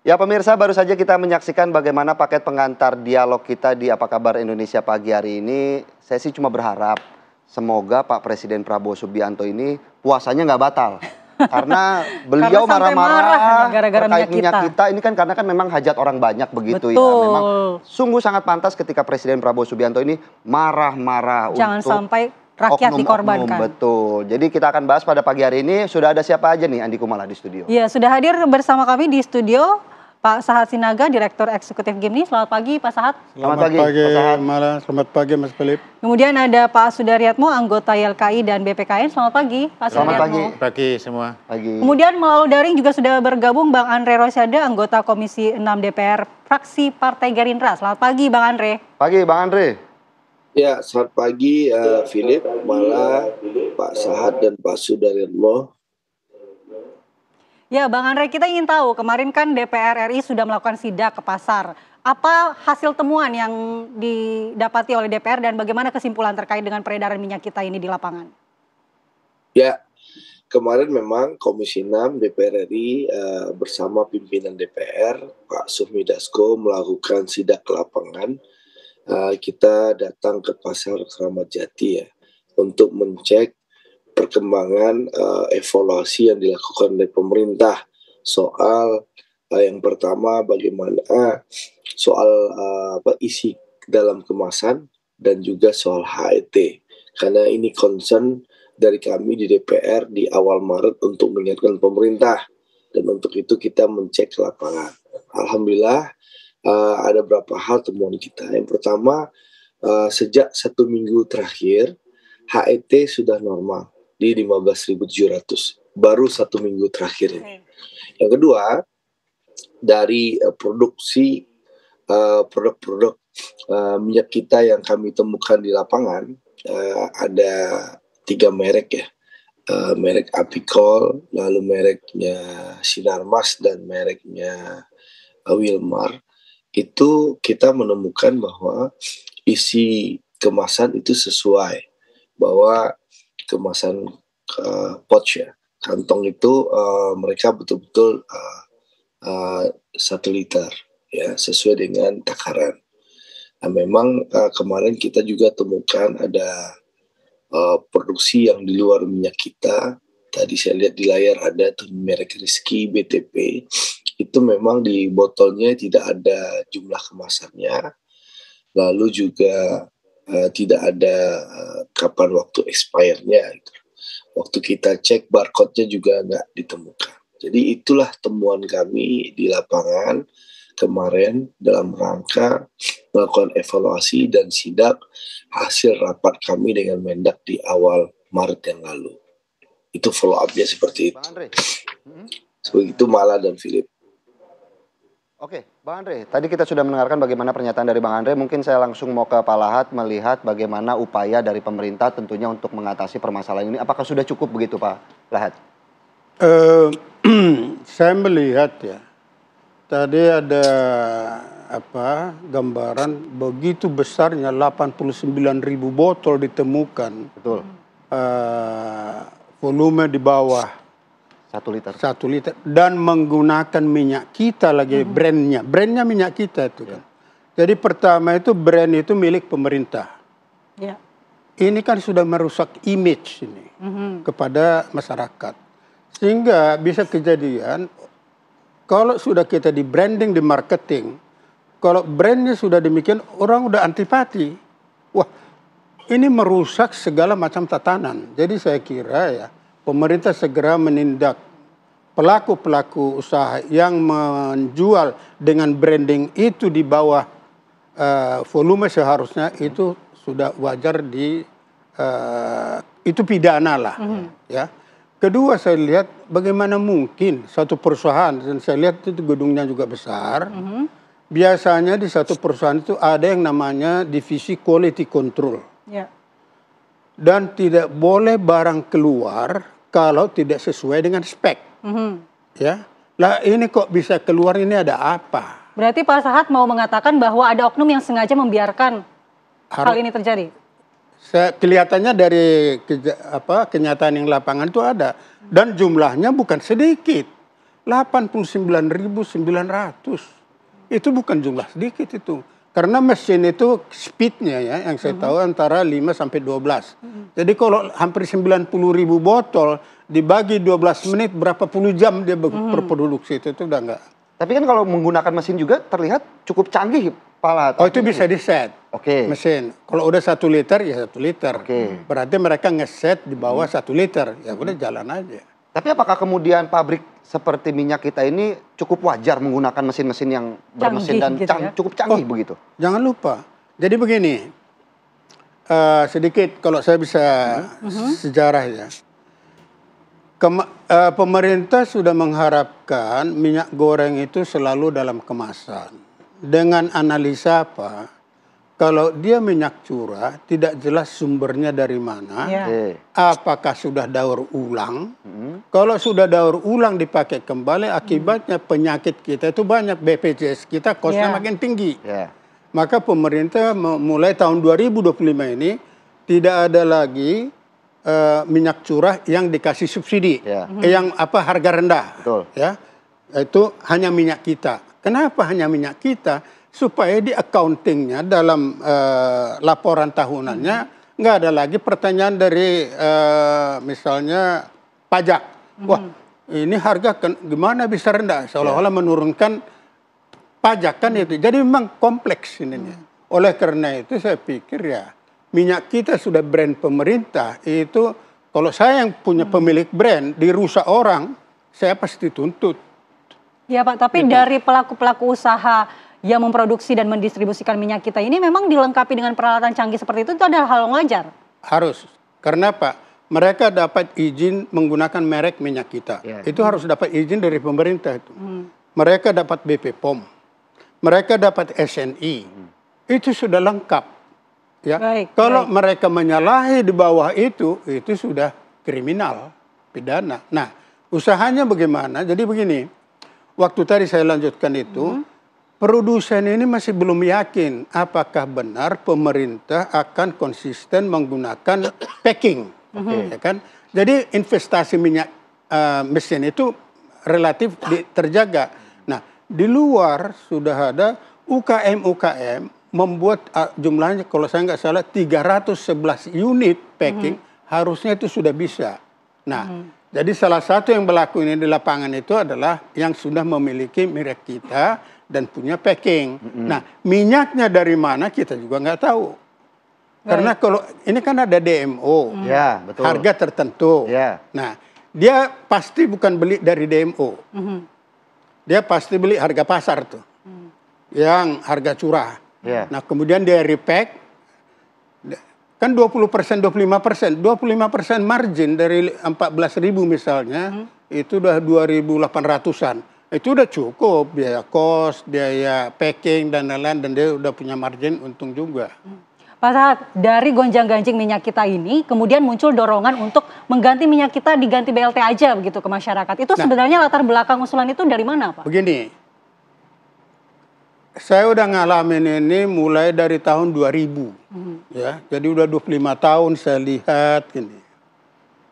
Ya pemirsa, baru saja kita menyaksikan bagaimana paket pengantar dialog kita di Apa Kabar Indonesia pagi hari ini. Saya sih cuma berharap semoga Pak Presiden Prabowo Subianto ini puasanya nggak batal. Karena beliau marah-marah terkait minyak kita. Ini kan karena kan memang hajat orang banyak begitu. Betul. Ya. Memang sungguh sangat pantas ketika Presiden Prabowo Subianto ini marah-marah jangan sampai rakyat dikorbankan. Betul. Jadi kita akan bahas pada pagi hari ini. Sudah ada siapa aja nih Andi Kumala di studio? Iya, sudah hadir bersama kami di studio Pak Sahat Sinaga, Direktur Eksekutif Gimni. Selamat pagi Pak Sahat. Selamat pagi Pak Sahat. Selamat pagi Mas Philip. Kemudian ada Pak Sudaryatmo, anggota YLKI dan BPKN. Selamat pagi Pak Sudaryatmo. Selamat pagi semua. Pagi. Kemudian melalui daring juga sudah bergabung Bang Andre Rosiade, anggota Komisi 6 DPR, fraksi Partai Gerindra. Selamat pagi Bang Andre. Pagi Bang Andre. Ya, selamat pagi Philip, Mala, Pak Sahat dan Pak Sudaryatmo. Ya Bang Andre, kita ingin tahu kemarin kan DPR RI sudah melakukan sidak ke pasar. Apa hasil temuan yang didapati oleh DPR dan bagaimana kesimpulan terkait dengan peredaran minyak kita ini di lapangan? Ya, kemarin memang Komisi 6 DPR RI bersama pimpinan DPR, Pak Sufmi Dasko melakukan sidak ke lapangan. Kita datang ke pasar Keramat Jati ya untuk mencek perkembangan evaluasi yang dilakukan oleh pemerintah soal yang pertama bagaimana soal isi dalam kemasan dan juga soal HET, karena ini concern dari kami di DPR di awal Maret untuk mengingatkan pemerintah, dan untuk itu kita mencek ke lapangan. Alhamdulillah ada beberapa hal temuan kita. Yang pertama, sejak 1 minggu terakhir HET sudah normal di 15.700, baru 1 minggu terakhir ini. Yang kedua, dari produksi produk-produk minyak kita yang kami temukan di lapangan, ada 3 merek ya, merek Apicol, lalu mereknya Sinarmas dan mereknya Wilmar. Itu kita menemukan bahwa isi kemasan itu sesuai, bahwa kemasan pouch ya, kantong itu mereka betul-betul 1 liter ya, sesuai dengan takaran. Nah, memang kemarin kita juga temukan ada produksi yang di luar minyak kita. Tadi saya lihat di layar ada tuh merek Rizky BTP, itu memang di botolnya tidak ada jumlah kemasannya, lalu juga tidak ada kapan waktu expire-nya. Waktu kita cek barcode-nya juga nggak ditemukan. Jadi itulah temuan kami di lapangan kemarin dalam rangka melakukan evaluasi dan sidak hasil rapat kami dengan Mendak di awal Maret yang lalu. Itu follow up-nya seperti itu. Seperti itu Mala dan Philip. Oke, Bang Andre, tadi kita sudah mendengarkan bagaimana pernyataan dari Bang Andre. Mungkin saya langsung mau ke Pak Lahat melihat bagaimana upaya dari pemerintah tentunya untuk mengatasi permasalahan ini. Apakah sudah cukup begitu Pak Lahat? Saya melihat ya, tadi ada gambaran begitu besarnya 89.000 botol ditemukan. Betul. Volume di bawah 1 liter. 1 liter. Dan menggunakan minyak kita lagi, brandnya minyak kita itu kan. Jadi pertama itu brand itu milik pemerintah. Ya. Ini kan sudah merusak image ini kepada masyarakat. Sehingga bisa kejadian kalau sudah kita di branding, di marketing, kalau brandnya sudah demikian orang udah antipati. Wah, ini merusak segala macam tatanan. Jadi saya kira ya, pemerintah segera menindak pelaku-pelaku usaha yang menjual dengan branding itu di bawah volume seharusnya, itu sudah wajar itu pidana lah. Ya. Kedua, saya lihat bagaimana mungkin satu perusahaan, dan saya lihat itu gedungnya juga besar. Biasanya di satu perusahaan itu ada yang namanya divisi quality control. Ya. Dan tidak boleh barang keluar kalau tidak sesuai dengan spek. Ya, lah ini kok bisa keluar, ini ada apa? Berarti Pak Sahat mau mengatakan bahwa ada oknum yang sengaja membiarkan hal ini terjadi? Kelihatannya dari kenyataan yang lapangan itu ada, dan jumlahnya bukan sedikit. 89.900. Itu bukan jumlah sedikit itu. Karena mesin itu speednya ya, yang saya tahu antara 5 sampai 12. Jadi kalau hampir 90.000 botol dibagi 12 menit, berapa puluh jam dia berproduksi itu udah enggak. Tapi kan kalau menggunakan mesin juga terlihat cukup canggih, Pak Lahat. Oh, itu bisa di-set. Oke. Mesin. Kalau udah 1 liter ya 1 liter. Oke. Berarti mereka ngeset di bawah 1 liter. Ya udah jalan aja. Tapi apakah kemudian pabrik seperti minyak kita ini cukup wajar menggunakan mesin-mesin yang bermesin dan gitu ya? cukup canggih begitu? Jangan lupa. Jadi begini, sedikit kalau saya bisa sejarah ya. Pemerintah sudah mengharapkan minyak goreng itu selalu dalam kemasan. Dengan analisa apa? Kalau dia minyak curah, tidak jelas sumbernya dari mana. Ya. Apakah sudah daur ulang? Kalau sudah daur ulang dipakai kembali, akibatnya penyakit kita itu banyak. BPJS kita kosnya makin tinggi. Ya. Maka pemerintah mulai tahun 2025 ini tidak ada lagi minyak curah yang dikasih subsidi, yang harga rendah. Betul. Ya, itu hanya minyak kita. Kenapa hanya minyak kita? Supaya di accountingnya dalam laporan tahunannya nggak ada lagi pertanyaan dari misalnya pajak. Wah, ini harga gimana bisa rendah? Seolah-olah menurunkan pajak kan itu. Jadi memang kompleks ini. Oleh karena itu saya pikir ya minyak kita sudah brand pemerintah itu. Kalau saya yang punya pemilik brand dirusak orang, saya pasti tuntut. Ya Pak, tapi dari pelaku-pelaku usaha yang memproduksi dan mendistribusikan minyak kita ini memang dilengkapi dengan peralatan canggih seperti itu adalah hal wajar? Harus. Karena apa? Mereka dapat izin menggunakan merek minyak kita. Itu harus dapat izin dari pemerintah itu. Mereka dapat BP POM. Mereka dapat SNI. Itu sudah lengkap. Ya. Kalau mereka menyalahi di bawah itu sudah kriminal, pidana. Nah, usahanya bagaimana? Jadi begini, waktu tadi saya lanjutkan itu, produsen ini masih belum yakin apakah benar pemerintah akan konsisten menggunakan packing, ya kan? Jadi investasi minyak mesin itu relatif terjaga. Nah, di luar sudah ada UKM membuat jumlahnya kalau saya nggak salah 311 unit packing, harusnya itu sudah bisa. Nah, jadi salah satu yang berlaku ini di lapangan itu adalah yang sudah memiliki merek kita dan punya packing. Nah, minyaknya dari mana kita juga nggak tahu. Karena kalau ini kan ada DMO, Ya, betul. harga tertentu. Ya. Nah, dia pasti bukan beli dari DMO. Dia pasti beli harga pasar tuh, yang harga curah. Ya. Nah, kemudian dia repack, kan 20%, 25%, 25% margin dari 14.000 misalnya, itu udah 2.800-an. Itu udah cukup, biaya kos, biaya packing, dan lain-lain, dan dia udah punya margin untung juga. Pak Lahat, dari gonjang-ganjing minyak kita ini, kemudian muncul dorongan untuk mengganti minyak kita diganti BLT aja begitu ke masyarakat. Itu sebenarnya latar belakang usulan itu dari mana, Pak? Begini, saya udah ngalamin ini mulai dari tahun 2000. Ya, jadi udah 25 tahun saya lihat gini.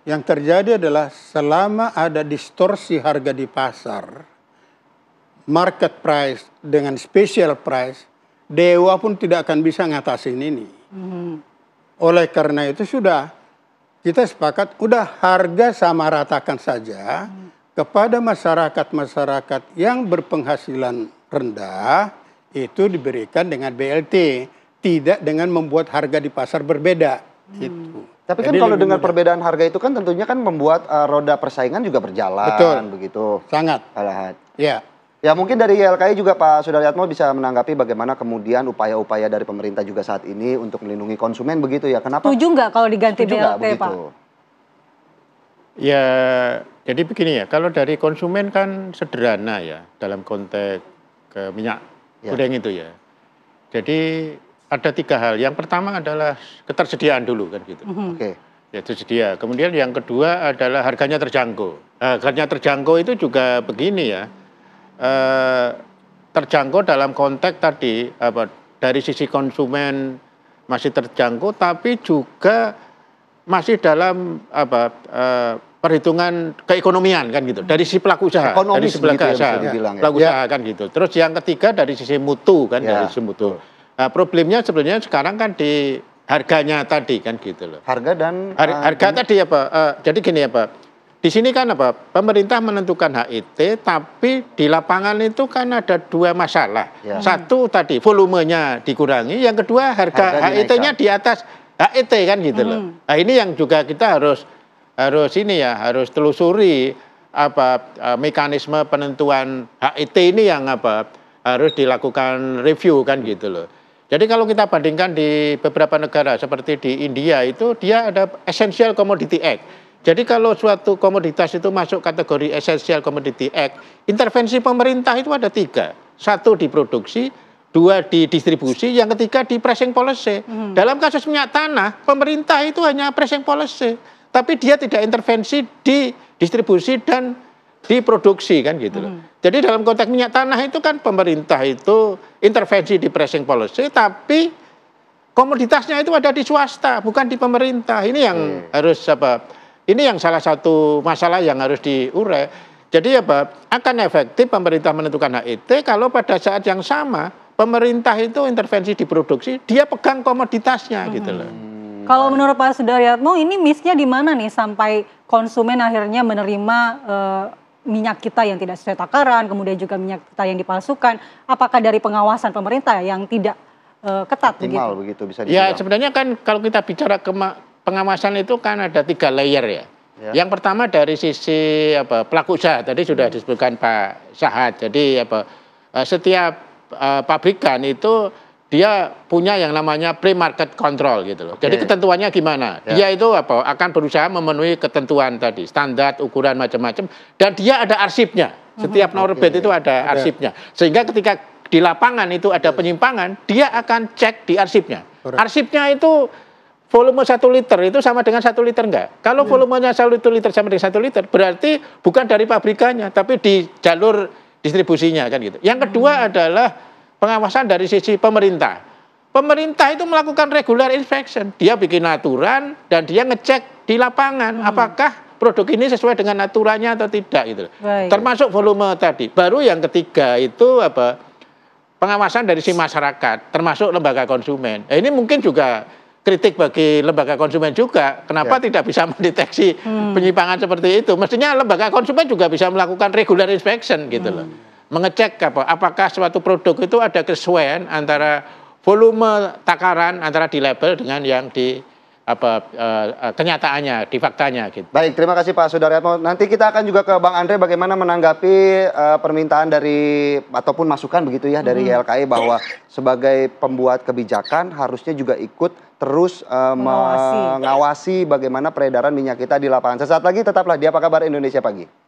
Yang terjadi adalah selama ada distorsi harga di pasar, market price dengan special price, dewa pun tidak akan bisa ngatasin ini. Oleh karena itu sudah kita sepakat udah harga sama ratakan saja kepada masyarakat-masyarakat yang berpenghasilan rendah, itu diberikan dengan BLT, tidak dengan membuat harga di pasar berbeda. Gitu. Tapi kan kalau dengan perbedaan harga itu kan tentunya kan membuat roda persaingan juga berjalan. Betul. Begitu. Sangat. Pak Lahat. Ya. Ya mungkin dari YLKI juga Pak Sudaryatmo bisa menanggapi bagaimana kemudian upaya-upaya dari pemerintah juga saat ini untuk melindungi konsumen begitu ya. Kenapa? Setuju nggak kalau diganti Setuju nggak BLT, Pak? begitu? Ya, jadi begini ya, kalau dari konsumen kan sederhana ya, dalam konteks ke minyak goreng itu ya. Jadi ada 3 hal. Yang pertama adalah ketersediaan dulu kan gitu. Oke. Ya tersedia. Kemudian yang kedua adalah harganya terjangkau. Harganya terjangkau itu juga begini ya. Terjangkau dalam konteks tadi dari sisi konsumen masih terjangkau, tapi juga masih dalam perhitungan keekonomian kan gitu, dari sisi pelaku usaha, dari Ekonomis sisi pelaku begitu ya, usaha, bisa dibilang ya. pelaku usaha kan gitu. Terus yang ketiga dari sisi mutu kan, Ya. dari sisi mutu. Nah, problemnya sebenarnya sekarang kan di harganya tadi kan gitu loh. Harga dan Harga tadi apa? Jadi gini ya Pak, di sini kan apa? Pemerintah menentukan HIT, tapi di lapangan itu kan ada dua masalah. Ya. Satu tadi volumenya dikurangi, yang kedua harga HIT-nya di atas HIT kan gitu loh. Nah ini yang juga kita harus ini ya, harus telusuri mekanisme penentuan HIT ini yang harus dilakukan review kan gitu loh. Jadi kalau kita bandingkan di beberapa negara seperti di India itu dia ada Essential Commodity Act. Jadi kalau suatu komoditas itu masuk kategori Essential Commodity Act, intervensi pemerintah itu ada 3. 1 di produksi, 2 di distribusi, yang ketiga di pricing policy. Dalam kasus minyak tanah, pemerintah itu hanya pricing policy, tapi dia tidak intervensi di distribusi dan di produksi kan gitu loh. Jadi dalam konteks minyak tanah itu kan pemerintah itu intervensi di pricing policy, tapi komoditasnya itu ada di swasta, bukan di pemerintah. Ini yang harus ini yang salah satu masalah yang harus diurai. Jadi akan efektif pemerintah menentukan HIT kalau pada saat yang sama pemerintah itu intervensi di produksi, dia pegang komoditasnya gitu loh. Kalau menurut Pak Sudaryatmo ini miss-nya di mana nih sampai konsumen akhirnya menerima minyak kita yang tidak sesuai takaran, kemudian juga minyak kita yang dipalsukan? Apakah dari pengawasan pemerintah yang tidak ketat optimal begitu? bisa dibilang. Ya sebenarnya kan kalau kita bicara pengawasan itu kan ada 3 layer ya. Yang pertama dari sisi pelaku usaha, tadi sudah disebutkan Pak Sahat. Jadi setiap pabrikan itu dia punya yang namanya pre-market control gitu loh. Jadi ketentuannya gimana? Dia itu akan berusaha memenuhi ketentuan tadi, standar, ukuran macam-macam, dan dia ada arsipnya. Setiap norbit itu ada arsipnya. Sehingga ketika di lapangan itu ada penyimpangan, dia akan cek di arsipnya. Arsipnya itu volume 1 liter itu sama dengan 1 liter enggak? Kalau volumenya 1 liter sama dengan 1 liter, berarti bukan dari pabrikannya, tapi di jalur distribusinya kan gitu. Yang kedua adalah pengawasan dari sisi pemerintah. Pemerintah itu melakukan regular inspection. Dia bikin aturan dan dia ngecek di lapangan apakah produk ini sesuai dengan aturannya atau tidak gitu. Termasuk volume tadi. Baru yang ketiga itu pengawasan dari sisi masyarakat, termasuk lembaga konsumen. Ini mungkin juga kritik bagi lembaga konsumen juga. Kenapa tidak bisa mendeteksi penyimpangan seperti itu? Mestinya lembaga konsumen juga bisa melakukan regular inspection gitu loh. Mengecek apakah suatu produk itu ada kesesuaian antara volume takaran antara di label dengan yang di kenyataannya, di faktanya gitu. Baik, terima kasih Pak Sudaryatmo. Nanti kita akan juga ke Bang Andre bagaimana menanggapi permintaan dari ataupun masukan begitu ya dari YLKI bahwa sebagai pembuat kebijakan harusnya juga ikut terus mengawasi bagaimana peredaran minyak kita di lapangan. Sesaat lagi tetaplah di Apa Kabar Indonesia Pagi.